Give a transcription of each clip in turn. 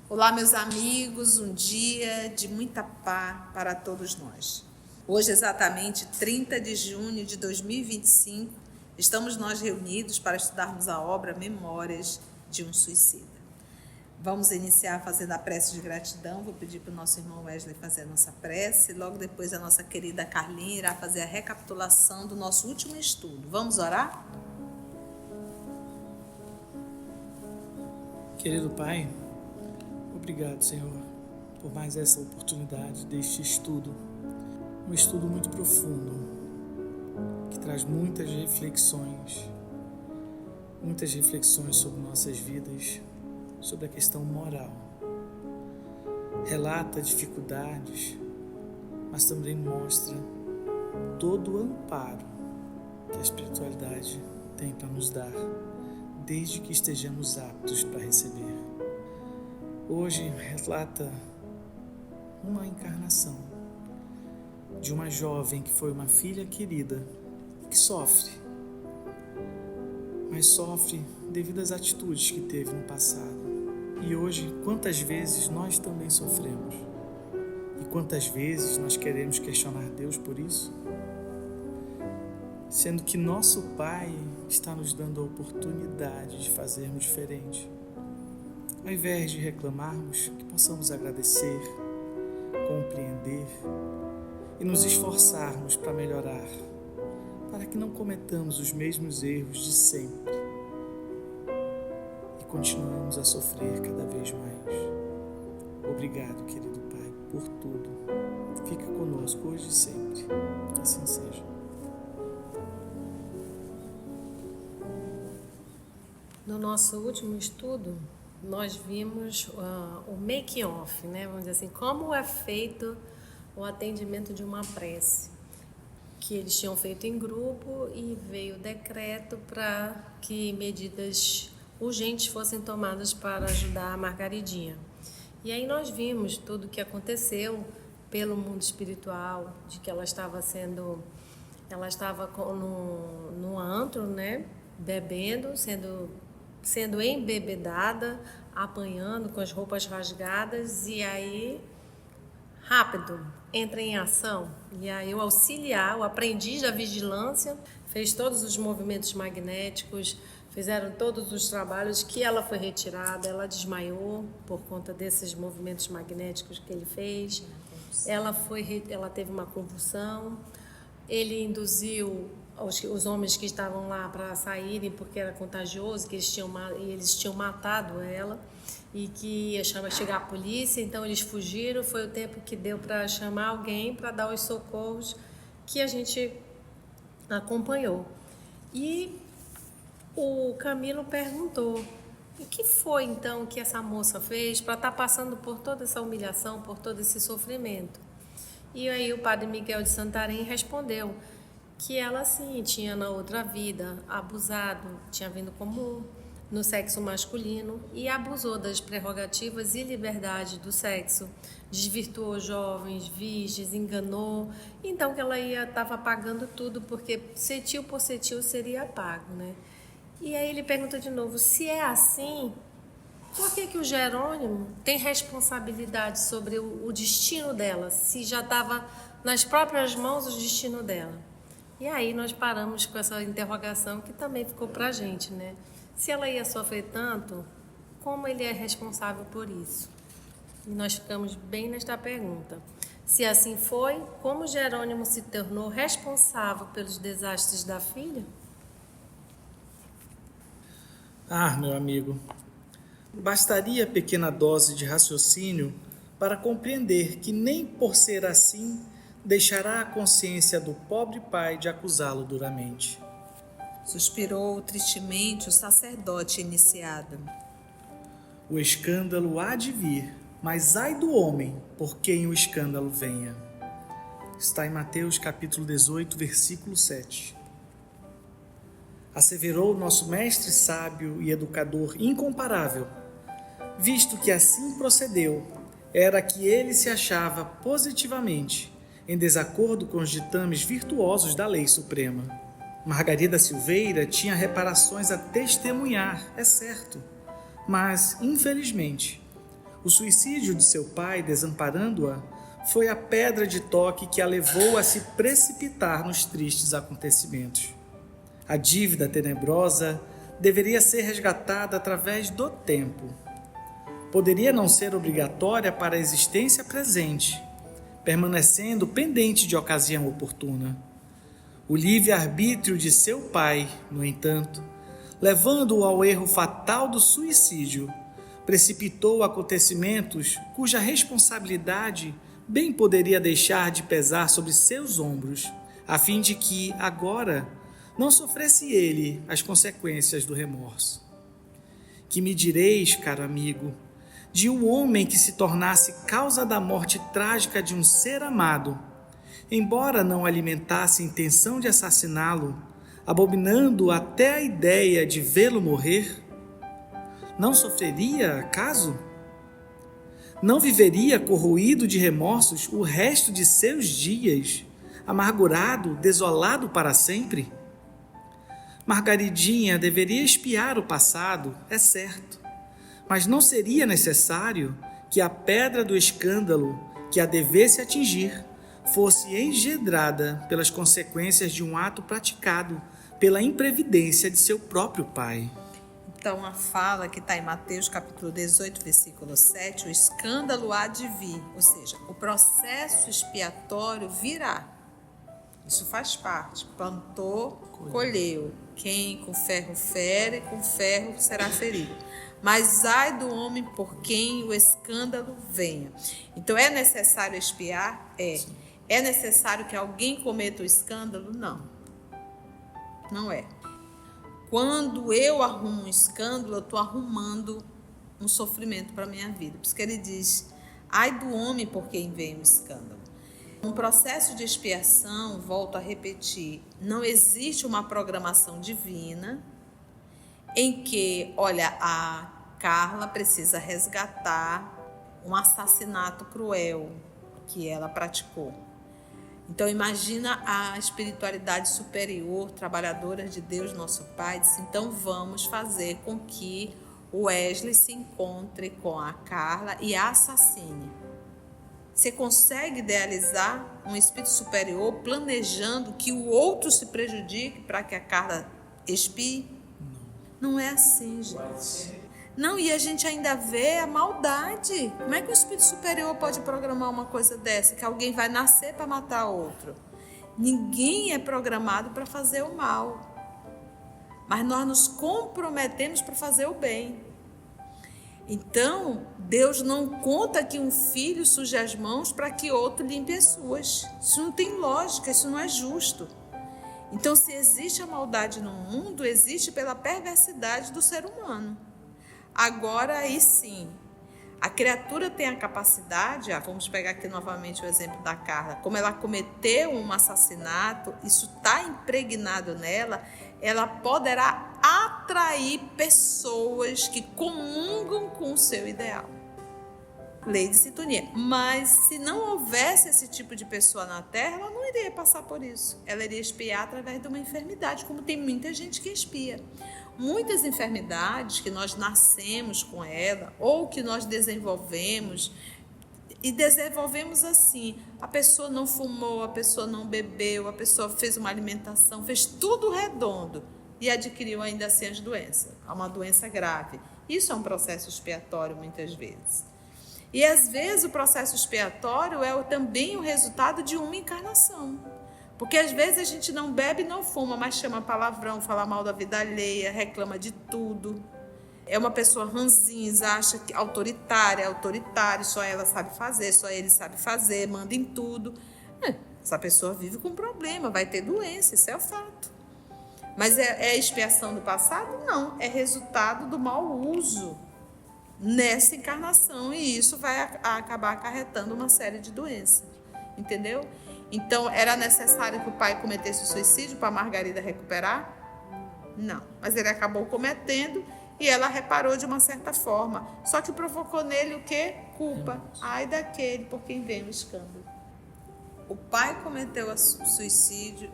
Olá, meus amigos, um dia de muita paz para todos nós. Hoje, exatamente 30 de junho de 2025, estamos nós reunidos para estudarmos a obra Memórias de um Suicida. Vamos iniciar fazendo a prece de gratidão. Vou pedir para o nosso irmão Wesley fazer a nossa prece. Logo depois, a nossa querida Carlinha irá fazer a recapitulação do nosso último estudo. Vamos orar? Querido Pai, obrigado, Senhor, por mais essa oportunidade deste estudo. Um estudo muito profundo, que traz muitas reflexões sobre nossas vidas, sobre a questão moral. Relata dificuldades, mas também mostra todo o amparo que a espiritualidade tem para nos dar, desde que estejamos aptos para receber. Hoje relata uma encarnação de uma jovem que foi uma filha querida, que sofre, mas sofre devido às atitudes que teve no passado. E hoje, quantas vezes nós também sofremos? E quantas vezes nós queremos questionar Deus por isso? Sendo que nosso Pai está nos dando a oportunidade de fazermos diferente. Ao invés de reclamarmos, que possamos agradecer, compreender e nos esforçarmos para melhorar, para que não cometamos os mesmos erros de sempre e continuamos a sofrer cada vez mais. Obrigado, querido Pai, por tudo. Fica conosco hoje e sempre. Que assim seja. No nosso último estudo, nós vimos o making-off, né? Vamos dizer assim, como é feito o atendimento de uma prece, que eles tinham feito em grupo e veio o decreto para que medidas urgentes fossem tomadas para ajudar a Margaridinha. E aí nós vimos tudo o que aconteceu pelo mundo espiritual, de que ela estava no antro, né? Bebendo, sendo embebedada, apanhando com as roupas rasgadas, e aí, rápido, entra em ação. E aí o auxiliar, o aprendiz da vigilância, fez todos os movimentos magnéticos, fizeram todos os trabalhos, que ela foi retirada, ela desmaiou por conta desses movimentos magnéticos que ele fez. Ela teve uma convulsão, ele induziu os homens que estavam lá para saírem porque era contagioso, que eles tinham matado ela e que ia chegar a polícia, então eles fugiram. Foi o tempo que deu para chamar alguém para dar os socorros que a gente acompanhou. E o Camilo perguntou: o que foi então que essa moça fez para estar passando por toda essa humilhação, por todo esse sofrimento? E aí o padre Miguel de Santarém respondeu que ela sim tinha na outra vida abusado, tinha vindo como no sexo masculino e abusou das prerrogativas e liberdade do sexo, desvirtuou jovens, virgens, enganou, então que ela estava pagando tudo, porque cetil por cetil seria pago, né? E aí ele pergunta de novo: se é assim, por que o Jerônimo tem responsabilidade sobre o destino dela, se já estava nas próprias mãos o destino dela? E aí nós paramos com essa interrogação que também ficou para a gente, né? Se ela ia sofrer tanto, como ele é responsável por isso? E nós ficamos bem nesta pergunta. Se assim foi, como Jerônimo se tornou responsável pelos desastres da filha? Meu amigo, bastaria pequena dose de raciocínio para compreender que nem por ser assim deixará a consciência do pobre pai de acusá-lo duramente. Suspirou tristemente o sacerdote iniciado. O escândalo há de vir, mas ai do homem por quem o escândalo venha. Está em Mateus capítulo 18, versículo 7. Asseverou nosso mestre sábio e educador incomparável, visto que assim procedeu, era que ele se achava positivamente em desacordo com os ditames virtuosos da lei suprema. Margarida Silveira tinha reparações a testemunhar, é certo, mas, infelizmente, O suicídio de seu pai, desamparando-a, foi a pedra de toque que a levou a se precipitar nos tristes acontecimentos. A dívida tenebrosa deveria ser resgatada através do tempo. Poderia não ser obrigatória para a existência presente, permanecendo pendente de ocasião oportuna. O livre-arbítrio de seu pai, no entanto, levando-o ao erro fatal do suicídio, precipitou acontecimentos cuja responsabilidade bem poderia deixar de pesar sobre seus ombros, a fim de que, agora, não sofresse ele as consequências do remorso. Que me direis, caro amigo, de um homem que se tornasse causa da morte trágica de um ser amado, embora não alimentasse a intenção de assassiná-lo, abominando até a ideia de vê-lo morrer? Não sofreria, acaso? Não viveria corroído de remorsos o resto de seus dias, amargurado, desolado para sempre? Margaridinha deveria expiar o passado, é certo, mas não seria necessário que a pedra do escândalo que a devesse atingir fosse engendrada pelas consequências de um ato praticado pela imprevidência de seu próprio pai. Então, a fala que está em Mateus capítulo 18, versículo 7, o escândalo há de vir, ou seja, o processo expiatório virá. Isso faz parte. Plantou, colheu. Quem com ferro fere, com ferro será ferido. Mas ai do homem por quem o escândalo venha. Então, é necessário expiar? É. É necessário que alguém cometa o escândalo? Não. Não é. Quando eu arrumo um escândalo, eu estou arrumando um sofrimento para a minha vida. Por isso que ele diz, ai do homem por quem vem o escândalo. Um processo de expiação, volto a repetir, não existe uma programação divina em que, olha, a Carla precisa resgatar um assassinato cruel que ela praticou. Então, imagina a espiritualidade superior, trabalhadora de Deus, nosso Pai, disse, então vamos fazer com que o Wesley se encontre com a Carla e a assassine. Você consegue idealizar um espírito superior planejando que o outro se prejudique para que a Carla expie? Não é assim, gente. Não, e a gente ainda vê a maldade. Como é que o espírito superior pode programar uma coisa dessa? Que alguém vai nascer para matar outro. Ninguém é programado para fazer o mal. Mas nós nos comprometemos para fazer o bem. Então, Deus não conta que um filho suje as mãos para que outro limpe as suas. Isso não tem lógica, isso não é justo. Então, se existe a maldade no mundo, existe pela perversidade do ser humano. Agora, aí sim, a criatura tem a capacidade, vamos pegar aqui novamente o exemplo da Carla, como ela cometeu um assassinato, isso está impregnado nela, ela poderá atrair pessoas que comungam com o seu ideal. Lei de sintonia. Mas se não houvesse esse tipo de pessoa na Terra, ela não iria passar por isso. Ela iria expiar através de uma enfermidade, como tem muita gente que expia. Muitas enfermidades que nós nascemos com ela ou que nós desenvolvemos, e desenvolvemos assim, a pessoa não fumou, a pessoa não bebeu, a pessoa fez uma alimentação, fez tudo redondo e adquiriu ainda assim as doenças, uma doença grave. Isso é um processo expiatório muitas vezes. E às vezes o processo expiatório é também o resultado de uma encarnação. Porque às vezes a gente não bebe e não fuma, mas chama palavrão, fala mal da vida alheia, reclama de tudo. É uma pessoa ranzinza, acha que autoritário, só ela sabe fazer, só ele sabe fazer, manda em tudo. Essa pessoa vive com problema, vai ter doença, isso é o fato. Mas é expiação do passado? Não, é resultado do mau uso nessa encarnação e isso vai acabar acarretando uma série de doenças, entendeu? Então, era necessário que o pai cometesse o suicídio para a Margarida recuperar? Não, mas ele acabou cometendo e ela reparou de uma certa forma. Só que provocou nele o quê? Culpa. Ai daquele por quem vem o escândalo. O pai cometeu o suicídio,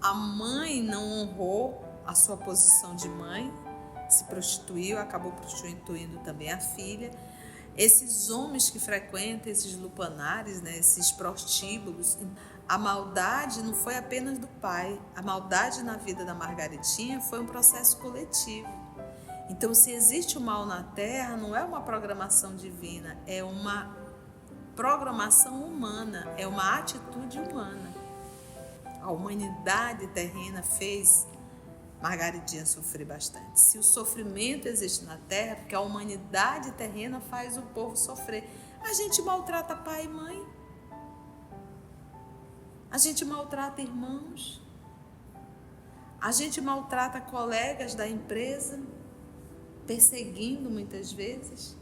a mãe não honrou a sua posição de mãe, se prostituiu, acabou prostituindo também a filha. Esses homens que frequentam esses lupanares, né, esses prostíbulos, a maldade não foi apenas do pai. A maldade na vida da Margaritinha foi um processo coletivo. Então, se existe o mal na Terra, não é uma programação divina, é uma programação humana, é uma atitude humana. A humanidade terrena fez Margaritinha sofrer bastante. Se o sofrimento existe na Terra, porque a humanidade terrena faz o povo sofrer. A gente maltrata pai e mãe. A gente maltrata irmãos. A gente maltrata colegas da empresa, perseguindo muitas vezes.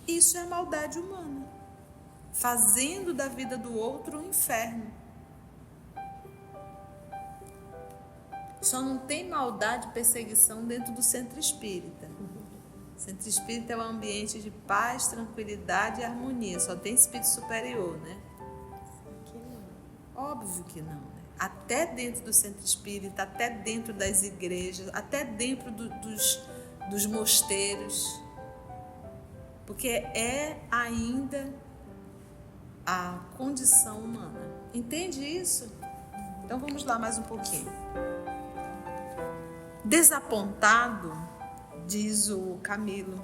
Isso é maldade humana, fazendo da vida do outro um inferno. Só não tem maldade e perseguição dentro do centro espírita. O centro espírita é um ambiente de paz, tranquilidade e harmonia. Só tem espírito superior, né? Óbvio que não, né? Até dentro do centro espírita, até dentro das igrejas, até dentro dos mosteiros. Porque é ainda a condição humana. Entende isso? Então vamos lá mais um pouquinho. Desapontado, diz o Camilo,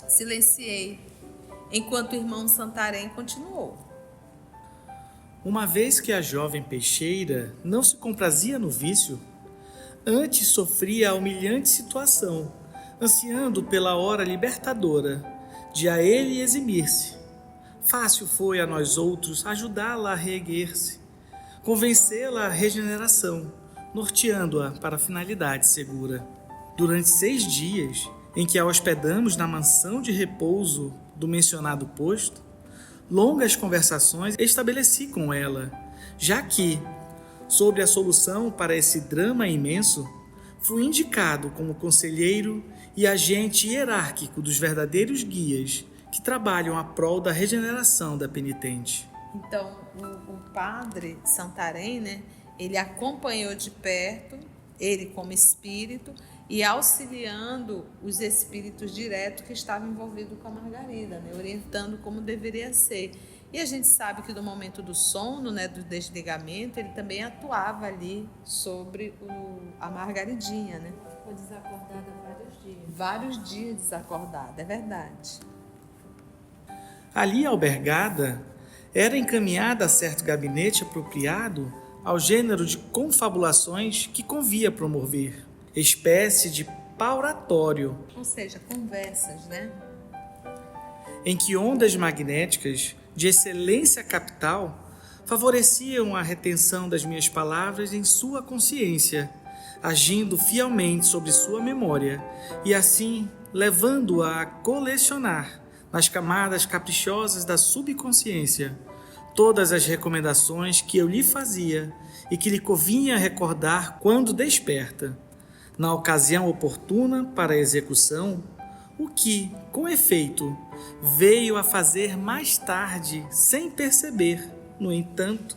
silenciei, enquanto o irmão Santarém continuou. Uma vez que a jovem peixeira não se comprazia no vício, antes sofria a humilhante situação, ansiando pela hora libertadora de a ele eximir-se. Fácil foi a nós outros ajudá-la a reerguer-se, convencê-la à regeneração, norteando-a para a finalidade segura. Durante 6 dias, em que a hospedamos na mansão de repouso do mencionado posto, longas conversações estabeleci com ela, já que, sobre a solução para esse drama imenso, fui indicado como conselheiro e agente hierárquico dos verdadeiros guias que trabalham à prol da regeneração da penitente. Então, o padre Santarém, né, ele acompanhou de perto, ele como espírito, e auxiliando os espíritos diretos que estavam envolvidos com a Margarida, né, orientando como deveria ser. E a gente sabe que no momento do sono, né, do desligamento, ele também atuava ali sobre a Margaridinha, né? Ficou desacordada vários dias. Vários dias desacordada, é verdade. Ali albergada, era encaminhada a certo gabinete apropriado ao gênero de confabulações que convia promover, espécie de pauratório, Ou seja, conversas, né? em que ondas magnéticas de excelência capital favoreciam a retenção das minhas palavras em sua consciência, agindo fielmente sobre sua memória e assim levando-a a colecionar nas camadas caprichosas da subconsciência todas as recomendações que eu lhe fazia e que lhe convinha recordar quando desperta, na ocasião oportuna para a execução, o que, com efeito, veio a fazer mais tarde sem perceber, no entanto,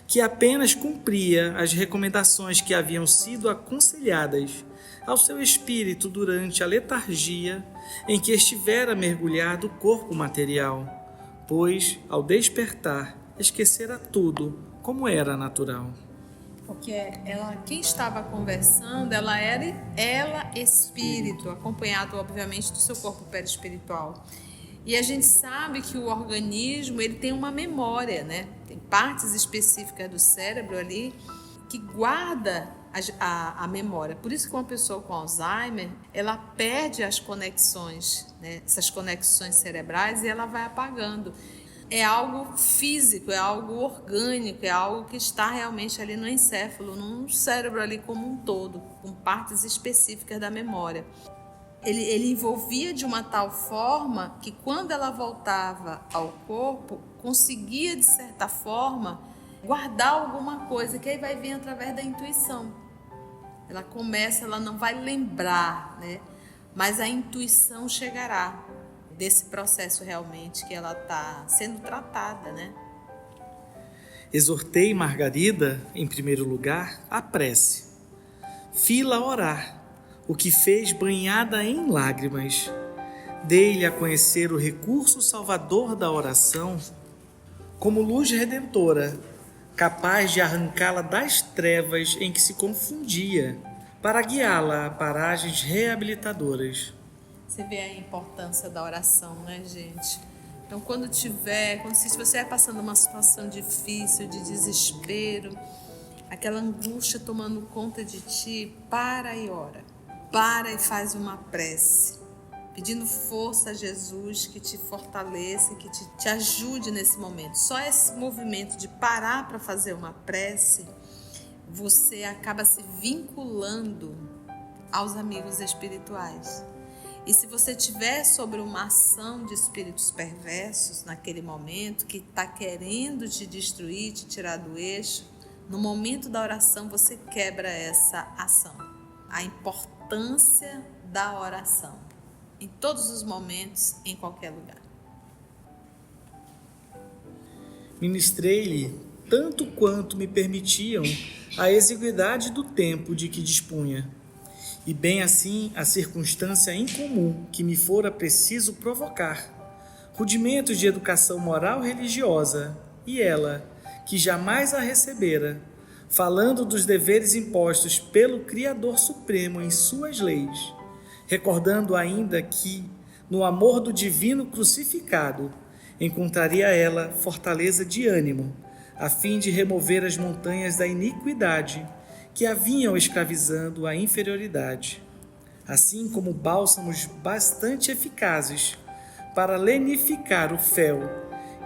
que apenas cumpria as recomendações que haviam sido aconselhadas ao seu espírito durante a letargia em que estivera mergulhado o corpo material, pois, ao despertar, esquecera tudo como era natural. Porque quem estava conversando, ela espírito, acompanhado, obviamente, do seu corpo perispiritual. E a gente sabe que o organismo, ele tem uma memória, né? Tem partes específicas do cérebro ali que guarda a memória. Por isso que uma pessoa com Alzheimer, ela perde as conexões, né? Essas conexões cerebrais, e ela vai apagando. É algo físico, é algo orgânico, é algo que está realmente ali no encéfalo, no cérebro ali como um todo, com partes específicas da memória. Ele envolvia de uma tal forma que quando ela voltava ao corpo, conseguia de certa forma guardar alguma coisa, que aí vai vir através da intuição. Ela não vai lembrar, né? Mas a intuição chegará desse processo realmente que ela está sendo tratada, né? Exortei Margarida, em primeiro lugar, à prece. Fi-la orar, o que fez banhada em lágrimas. Dei-lhe a conhecer o recurso salvador da oração como luz redentora, capaz de arrancá-la das trevas em que se confundia, para guiá-la a paragens reabilitadoras. Você vê a importância da oração, né, gente? Então, se você estiver passando uma situação difícil, de desespero, aquela angústia tomando conta de ti, para e ora. Para e faz uma prece, pedindo força a Jesus que te fortaleça, que te ajude nesse momento. Só esse movimento de parar para fazer uma prece, você acaba se vinculando aos amigos espirituais. E se você tiver sobre uma ação de espíritos perversos naquele momento, que está querendo te destruir, te tirar do eixo, no momento da oração você quebra essa ação. A importância da oração, em todos os momentos, em qualquer lugar. Ministrei-lhe tanto quanto me permitiam a exiguidade do tempo de que dispunha, e bem assim a circunstância incomum que me fora preciso provocar, rudimentos de educação moral religiosa, e ela, que jamais a recebera, falando dos deveres impostos pelo Criador Supremo em suas leis, recordando ainda que, no amor do divino crucificado, encontraria ela fortaleza de ânimo, a fim de remover as montanhas da iniquidade que a vinham escravizando a inferioridade, assim como bálsamos bastante eficazes para lenificar o fel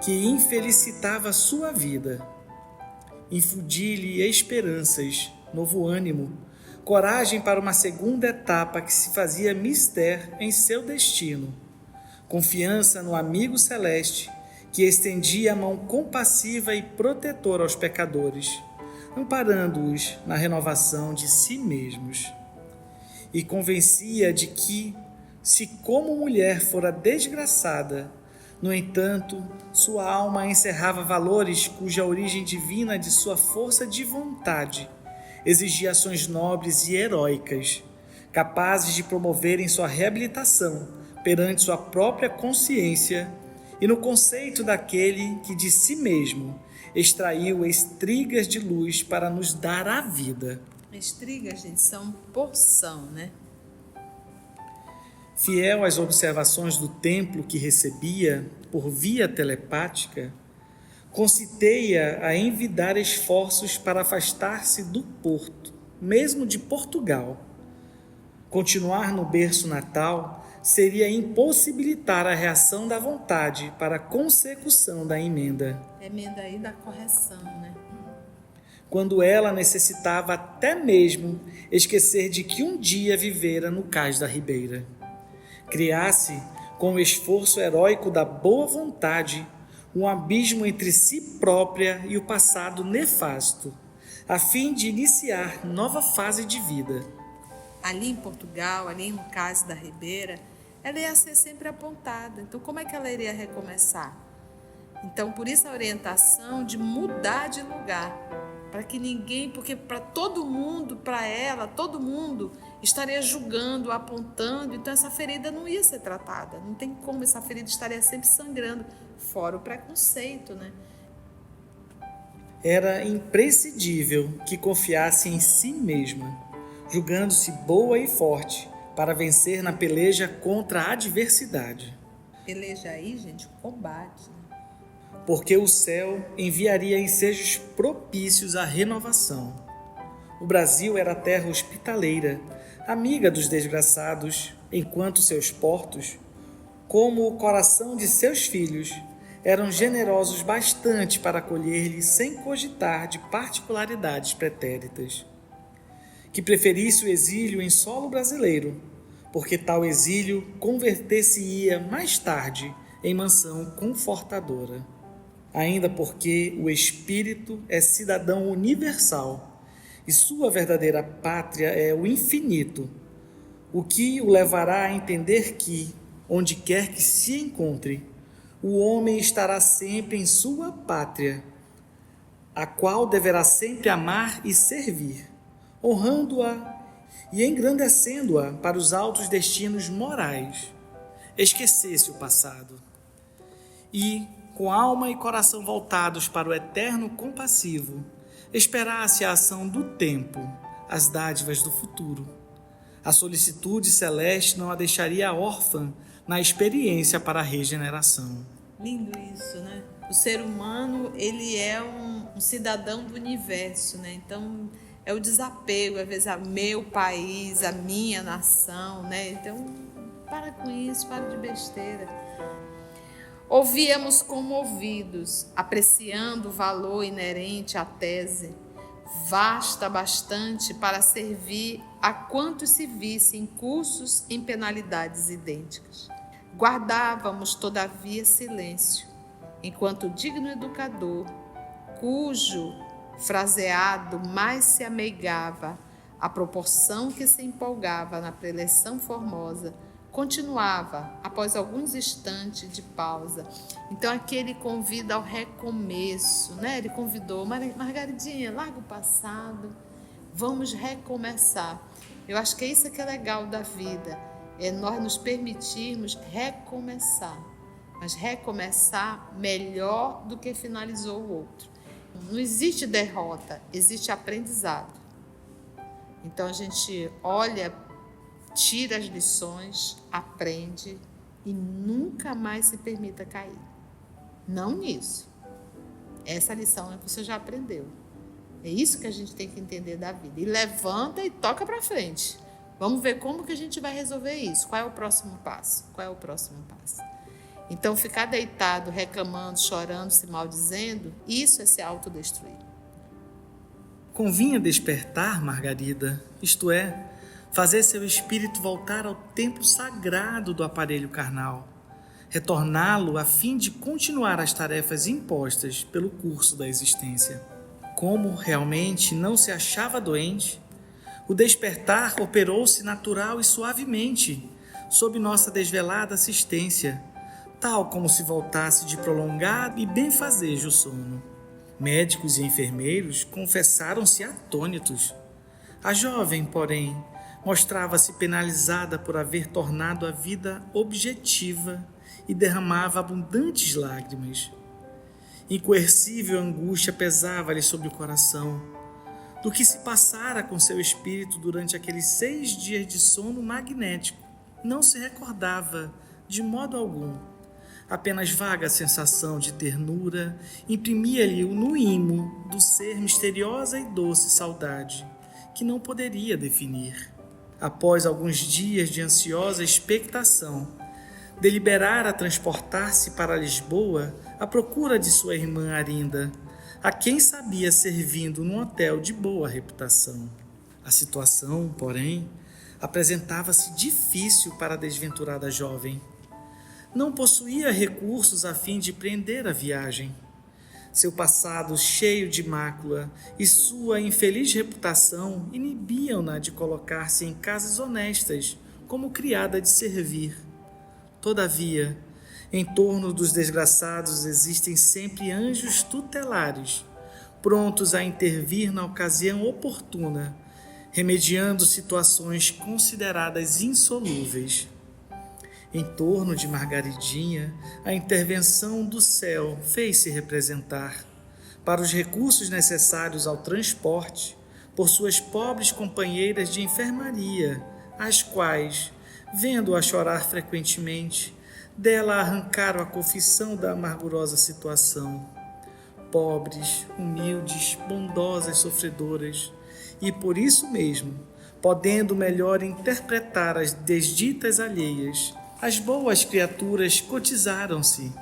que infelicitava sua vida. Infundi-lhe esperanças, novo ânimo, coragem para uma segunda etapa que se fazia mister em seu destino, confiança no amigo celeste que estendia a mão compassiva e protetora aos pecadores, amparando-os na renovação de si mesmos. E convencia de que, se como mulher fora desgraçada, no entanto, sua alma encerrava valores cuja origem divina de sua força de vontade exigia ações nobres e heróicas, capazes de promoverem sua reabilitação perante sua própria consciência e no conceito daquele que de si mesmo extraiu estrigas de luz para nos dar a vida. Estrigas, gente, são porção, né? Fiel às observações do templo que recebia por via telepática, concitei-a a envidar esforços para afastar-se do porto, mesmo de Portugal. Continuar no berço natal seria impossibilitar a reação da vontade para a consecução da emenda. Emenda aí da correção, né? Quando ela necessitava até mesmo esquecer de que um dia vivera no cais da Ribeira. Criasse, com o esforço heróico da boa vontade, um abismo entre si própria e o passado nefasto, a fim de iniciar nova fase de vida. Ali em Portugal, ali no cais da Ribeira, ela ia ser sempre apontada. Então, como é que ela iria recomeçar? Então, por isso a orientação de mudar de lugar, para que ninguém, porque para todo mundo, para ela, todo mundo estaria julgando, apontando, então essa ferida não ia ser tratada, não tem como, essa ferida estaria sempre sangrando, fora o preconceito, né? Era imprescindível que confiasse em si mesma, julgando-se boa e forte, para vencer na peleja contra a adversidade. Peleja aí, gente, combate. Porque o céu enviaria ensejos propícios à renovação. O Brasil era terra hospitaleira, amiga dos desgraçados, enquanto seus portos, como o coração de seus filhos, eram generosos bastante para acolher-lhe sem cogitar de particularidades pretéritas. Que preferisse o exílio em solo brasileiro, porque tal exílio converter-se-ia mais tarde em mansão confortadora. Ainda porque o espírito é cidadão universal e sua verdadeira pátria é o infinito, o que o levará a entender que, onde quer que se encontre, o homem estará sempre em sua pátria, a qual deverá sempre amar e servir, honrando-a e engrandecendo-a para os altos destinos morais, esquecesse o passado e, com alma e coração voltados para o eterno compassivo, esperasse a ação do tempo, as dádivas do futuro. A solicitude celeste não a deixaria órfã na experiência para a regeneração. Lindo isso, né? O ser humano, ele é um cidadão do universo, né? Então, é o desapego, às vezes, ao meu país, a minha nação, né? Então, para com isso, para de besteira. Ouvíamos comovidos, apreciando o valor inerente à tese, vasta bastante para servir a quantos se vissem cursos em penalidades idênticas. Guardávamos, todavia, silêncio, enquanto o digno educador, cujo fraseado mais se ameigava à proporção que se empolgava na preleção formosa, continuava, após alguns instantes de pausa. Então aqui ele convida ao recomeço, né? Ele convidou, Margaridinha, larga o passado, vamos recomeçar. Eu acho que é isso que é legal da vida, é nós nos permitirmos recomeçar, mas recomeçar melhor do que finalizou o outro. Não existe derrota, existe aprendizado. Então a gente olha, tira as lições, aprende e nunca mais se permita cair. Não nisso. Essa lição é que você já aprendeu. É isso que a gente tem que entender da vida. E levanta e toca para frente. Vamos ver como que a gente vai resolver isso. Qual é o próximo passo? Qual é o próximo passo? Então, ficar deitado, reclamando, chorando, se maldizendo, isso é se autodestruir. Convinha despertar, Margarida, isto é, fazer seu espírito voltar ao tempo sagrado do aparelho carnal, retorná-lo a fim de continuar as tarefas impostas pelo curso da existência. Como realmente não se achava doente, o despertar operou-se natural e suavemente sob nossa desvelada assistência, tal como se voltasse de prolongado e benfazejo sono. Médicos e enfermeiros confessaram-se atônitos. A jovem, porém, mostrava-se penalizada por haver tornado a vida objetiva e derramava abundantes lágrimas. Incoercível angústia pesava-lhe sobre o coração, do que se passara com seu espírito durante aqueles 6 dias de sono magnético. Não se recordava de modo algum. Apenas vaga sensação de ternura imprimia-lhe no imo do ser misteriosa e doce saudade, que não poderia definir. Após alguns dias de ansiosa expectação, deliberara transportar-se para Lisboa à procura de sua irmã Arinda, a quem sabia servindo num hotel de boa reputação. A situação, porém, apresentava-se difícil para a desventurada jovem. Não possuía recursos a fim de empreender a viagem. Seu passado cheio de mácula e sua infeliz reputação inibiam-na de colocar-se em casas honestas como criada de servir. Todavia, em torno dos desgraçados existem sempre anjos tutelares, prontos a intervir na ocasião oportuna, remediando situações consideradas insolúveis. Em torno de Margaridinha, a intervenção do céu fez-se representar, para os recursos necessários ao transporte, por suas pobres companheiras de enfermaria, as quais, vendo-a chorar frequentemente, dela arrancaram a confissão da amargurosa situação. Pobres, humildes, bondosas sofredoras, e por isso mesmo, podendo melhor interpretar as desditas alheias, as boas criaturas cotizaram-se,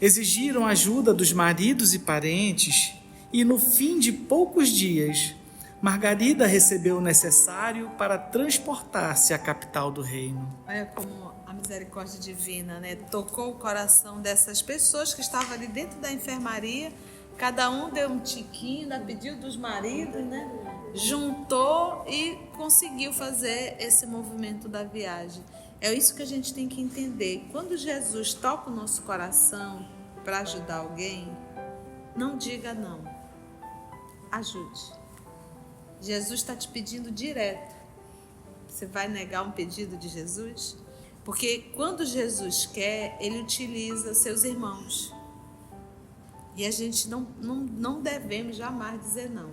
exigiram ajuda dos maridos e parentes, e no fim de poucos dias, Margarida recebeu o necessário para transportar-se à capital do reino. Olha como a misericórdia divina, né, tocou o coração dessas pessoas que estavam ali dentro da enfermaria. Cada um deu um tiquinho, a pedido dos maridos, né, juntou e conseguiu fazer esse movimento da viagem. É isso que a gente tem que entender. Quando Jesus toca o nosso coração para ajudar alguém, não diga não. Ajude. Jesus está te pedindo direto. Você vai negar um pedido de Jesus? Porque quando Jesus quer, ele utiliza seus irmãos. E a gente não devemos jamais dizer não.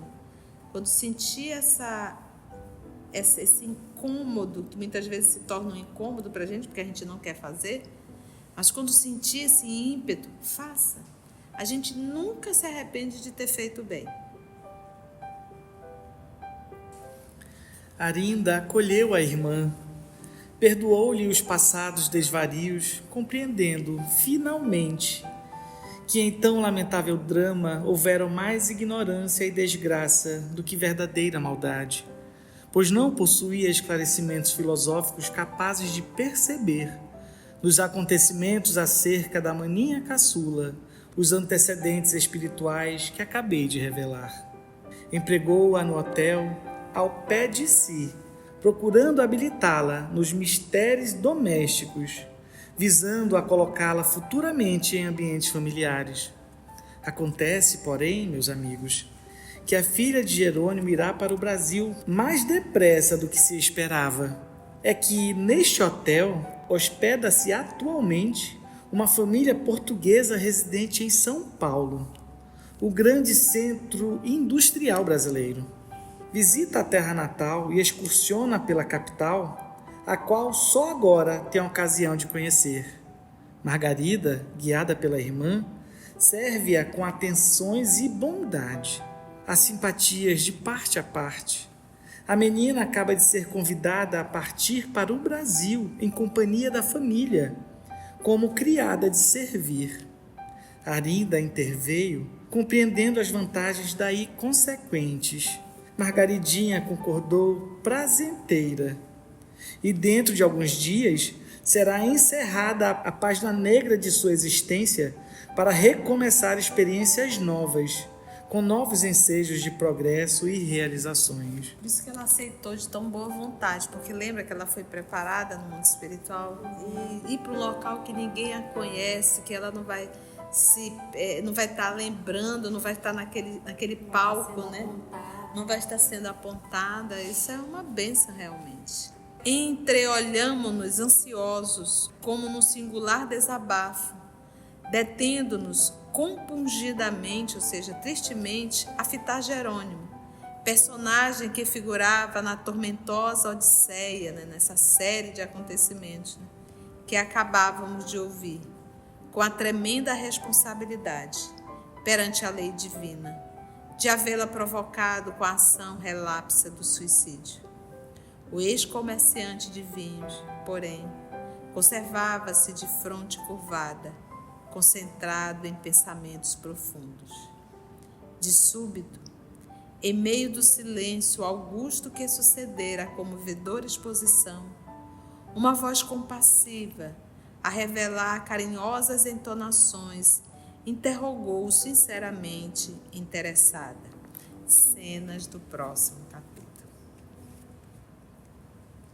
Quando sentir esse incômodo, que muitas vezes se torna um incômodo para a gente, porque a gente não quer fazer, mas quando sentir esse ímpeto, faça. A gente nunca se arrepende de ter feito bem. Arinda acolheu a irmã, perdoou-lhe os passados desvarios, compreendendo, finalmente, que em tão lamentável drama houveram mais ignorância e desgraça do que verdadeira maldade, pois não possuía esclarecimentos filosóficos capazes de perceber, nos acontecimentos acerca da maninha caçula, os antecedentes espirituais que acabei de revelar. Empregou-a no hotel, ao pé de si, procurando habilitá-la nos mistérios domésticos, visando a colocá-la futuramente em ambientes familiares. Acontece, porém, meus amigos, que a filha de Jerônimo irá para o Brasil mais depressa do que se esperava. É que neste hotel hospeda-se atualmente uma família portuguesa residente em São Paulo, o grande centro industrial brasileiro. Visita a terra natal e excursiona pela capital, a qual só agora tem a ocasião de conhecer. Margarida, guiada pela irmã, serve-a com atenções e bondade, as simpatias de parte a parte. A menina acaba de ser convidada a partir para o Brasil em companhia da família, como criada de servir. Arinda interveio, compreendendo as vantagens daí consequentes. Margaridinha concordou prazenteira. E dentro de alguns dias será encerrada a página negra de sua existência para recomeçar experiências novas, com novos ensejos de progresso e realizações. Por isso que ela aceitou de tão boa vontade, porque lembra que ela foi preparada no mundo espiritual e ir para um local que ninguém a conhece, que ela não vai estar lembrando, não vai estar naquele palco, né? Não vai estar sendo apontada. Isso é uma bênção realmente. Entreolhamo-nos ansiosos, como num singular desabafo, detendo-nos compungidamente, ou seja, tristemente, a fitar Jerônimo, personagem que figurava na tormentosa Odisseia, né, nessa série de acontecimentos, né, que acabávamos de ouvir, com a tremenda responsabilidade perante a lei divina, de havê-la provocado com a ação relapsa do suicídio. O ex-comerciante de vinhos, porém, conservava-se de fronte curvada, concentrado em pensamentos profundos. De súbito, em meio do silêncio augusto que sucedera a comovedora exposição, uma voz compassiva, a revelar carinhosas entonações, interrogou-o sinceramente interessada. Cenas do próximo capítulo.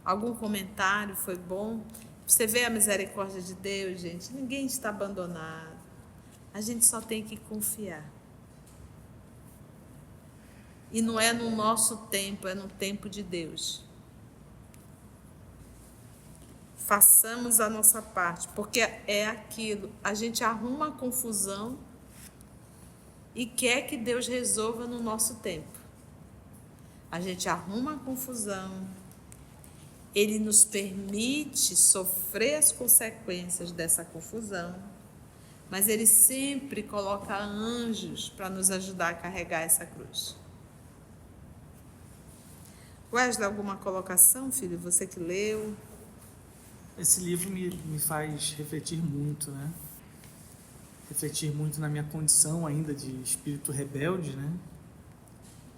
Algum comentário? Foi bom? Você vê a misericórdia de Deus, gente? Ninguém está abandonado. A gente só tem que confiar. E não é no nosso tempo, é no tempo de Deus. Façamos a nossa parte, porque é aquilo. A gente arruma a confusão e quer que Deus resolva no nosso tempo. A gente arruma a confusão, Ele nos permite sofrer as consequências dessa confusão, mas Ele sempre coloca anjos para nos ajudar a carregar essa cruz. Wesley, alguma colocação, filho? Você que leu? Esse livro me faz refletir muito, né? Refletir muito na minha condição ainda de espírito rebelde, né?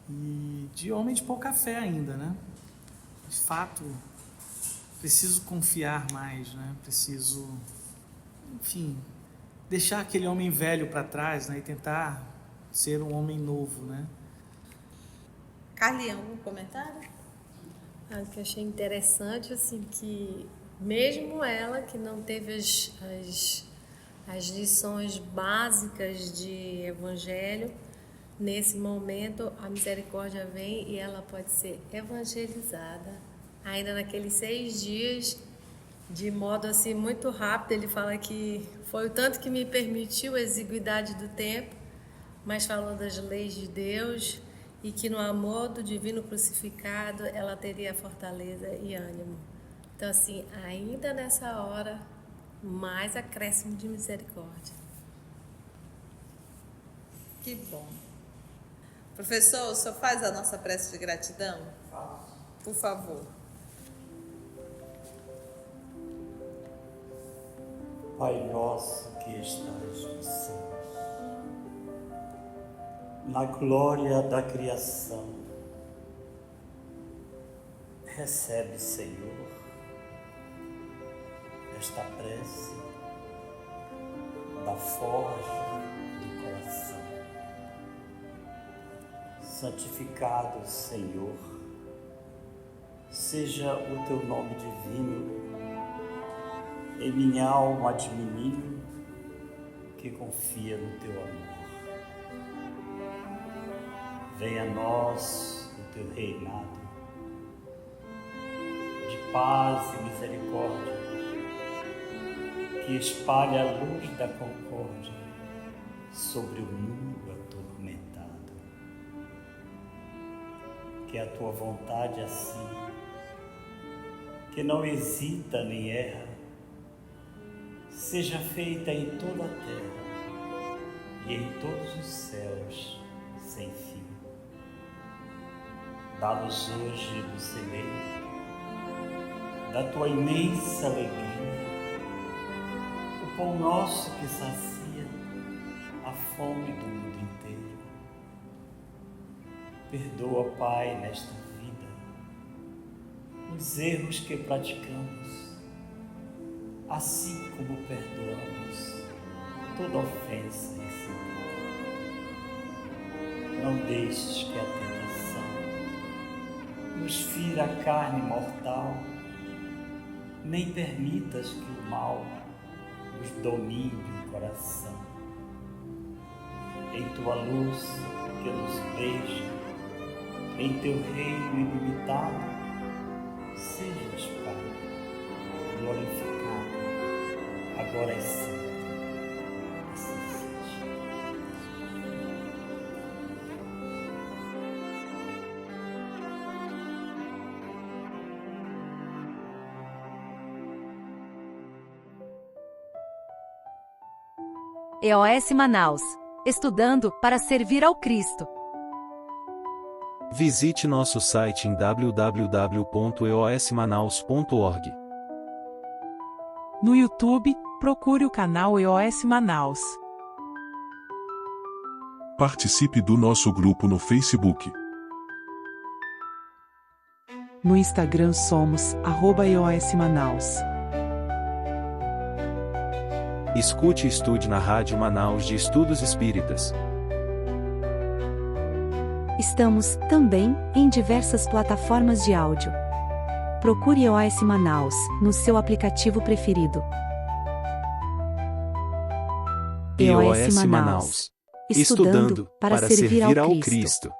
E de homem de pouca fé ainda, né? De fato, preciso confiar mais, né? Preciso, enfim, deixar aquele homem velho para trás, né? E tentar ser um homem novo, né? Carlinha, algum comentário? O que eu achei interessante, assim, que mesmo ela que não teve as lições básicas de evangelho, nesse momento a misericórdia vem e ela pode ser evangelizada. Ainda naqueles 6 dias De modo assim muito rápido, ele fala que foi o tanto que me permitiu a exiguidade do tempo, mas falou das leis de Deus e que no amor do divino crucificado ela teria fortaleza e ânimo. Então assim, ainda nessa hora, mais acréscimo de misericórdia. Que bom. Professor, o senhor faz a nossa prece de gratidão? Faço. Por favor. Pai nosso que estás nos céus, na glória da criação, recebe, Senhor, esta prece da forja do coração. Santificado, Senhor, seja o teu nome divino em minha alma de menino que confia no teu amor. Venha a nós o teu reinado de paz e misericórdia, que espalha a luz da concórdia sobre o mundo atormentado. Que a tua vontade assim, que não hesita nem erra, seja feita em toda a terra e em todos os céus sem fim. Dá-nos hoje do celeiro da tua imensa alegria, o pão nosso que sacia a fome do mundo inteiro. Perdoa, Pai, nesta vida os erros que praticamos, assim como perdoamos toda ofensa recebida. Não deixes que a tentação nos fira a carne mortal, nem permitas que o mal nos domine o coração. Em tua luz que nos beija, em teu reino ilimitado, sejas, Pai, glorificado, agora e sempre, assim seja. EOS Manaus. Estudando para servir ao Cristo. Visite nosso site em www.eosmanaus.org. No YouTube, procure o canal EOS Manaus. Participe do nosso grupo no Facebook. No Instagram somos @EOS Manaus. Escute e estude na Rádio Manaus de Estudos Espíritas. Estamos, também, em diversas plataformas de áudio. Procure EOS Manaus, no seu aplicativo preferido. EOS Manaus. Estudando para servir ao Cristo.